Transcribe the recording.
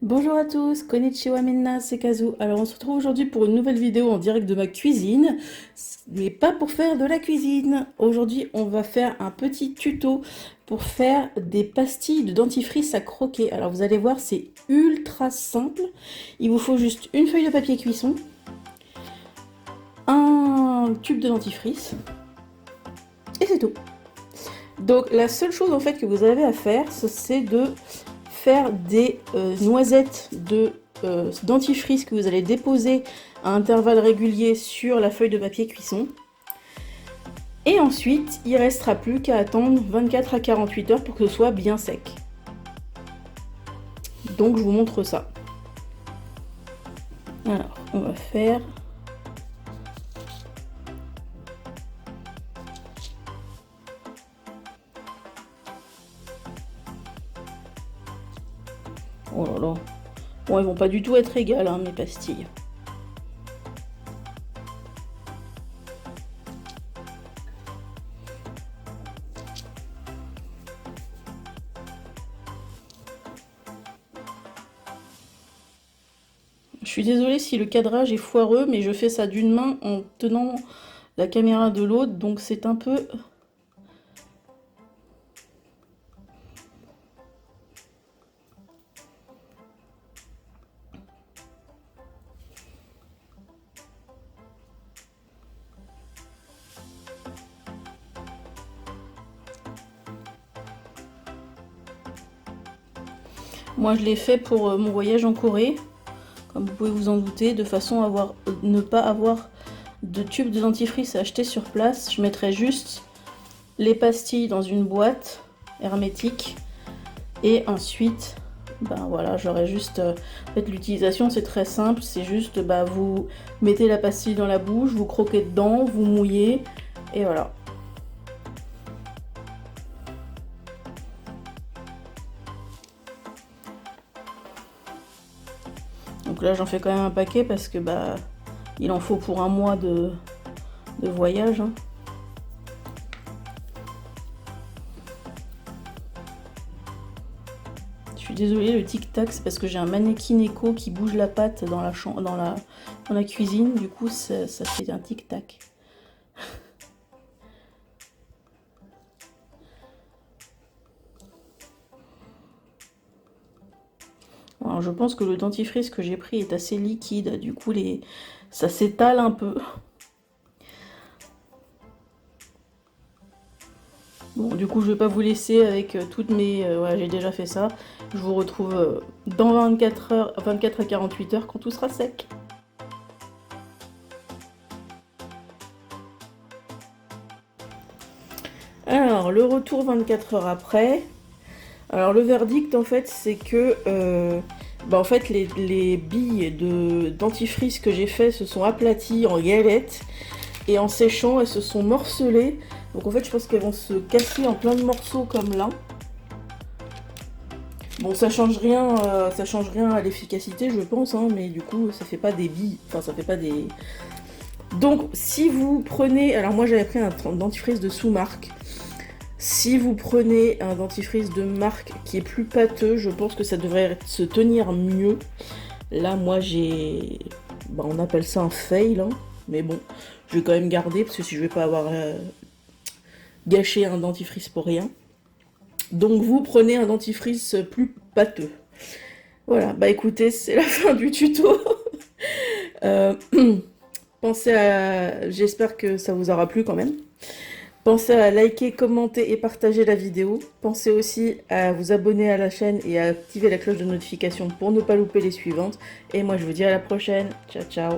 Bonjour à tous, konnichiwa minna, c'est Kazu. Alors on se retrouve aujourd'hui pour une nouvelle vidéo en direct de ma cuisine, mais pas pour faire de la cuisine. Aujourd'hui on va faire un petit tuto pour faire des pastilles de dentifrice à croquer. Alors vous allez voir, c'est ultra simple. Il vous faut juste une feuille de papier cuisson, un tube de dentifrice, et c'est tout. Donc la seule chose en fait que vous avez à faire, c'est de faire des noisettes de dentifrice que vous allez déposer à intervalles réguliers sur la feuille de papier cuisson. Et ensuite, il ne restera plus qu'à attendre 24 à 48 heures pour que ce soit bien sec. Donc je vous montre ça. Alors, on va faire... Oh là là. Bon, elles vont pas du tout être égales, hein, mes pastilles. Je suis désolée si le cadrage est foireux, mais je fais ça d'une main en tenant la caméra de l'autre, donc c'est un peu... Moi, je l'ai fait pour mon voyage en Corée, comme vous pouvez vous en douter, de façon à ne pas avoir de tube de dentifrice à acheter sur place. Je mettrai juste les pastilles dans une boîte hermétique et ensuite, ben voilà, j'aurai juste... en fait, l'utilisation, c'est très simple, c'est juste, vous mettez la pastille dans la bouche, vous croquez dedans, vous mouillez, et voilà. Donc là, j'en fais quand même un paquet parce que il en faut pour un mois de voyage. Hein. Je suis désolée, le tic-tac, c'est parce que j'ai un mannequin écho qui bouge la patte dans la cuisine. Du coup, ça fait un tic-tac. Alors, je pense que le dentifrice que j'ai pris est assez liquide. Du coup, ça s'étale un peu. Bon, du coup, je vais pas vous laisser avec toutes mes... ouais, j'ai déjà fait ça. Je vous retrouve dans 24 heures, 24 à 48 heures quand tout sera sec. Alors, le retour 24 heures après. Alors, le verdict, en fait, c'est que... en fait, les billes de dentifrice que j'ai fait se sont aplaties en galettes. Et en séchant, elles se sont morcelées. Donc en fait, je pense qu'elles vont se casser en plein de morceaux comme là. Bon, ça change rien à l'efficacité, je pense, hein, mais du coup, ça fait pas des billes. Enfin, ça fait pas des... Donc, si vous prenez... Alors moi, j'avais pris un dentifrice de sous-marque. Si vous prenez un dentifrice de marque qui est plus pâteux, je pense que ça devrait se tenir mieux. Là, moi, j'ai... on appelle ça un fail, hein. Mais bon, je vais quand même garder, parce que si je vais pas avoir gâché un dentifrice pour rien. Donc vous prenez un dentifrice plus pâteux. Voilà, écoutez, c'est la fin du tuto. Pensez à... J'espère que ça vous aura plu quand même. Pensez à liker, commenter et partager la vidéo. Pensez aussi à vous abonner à la chaîne et à activer la cloche de notification pour ne pas louper les suivantes. Et moi je vous dis à la prochaine. Ciao ciao.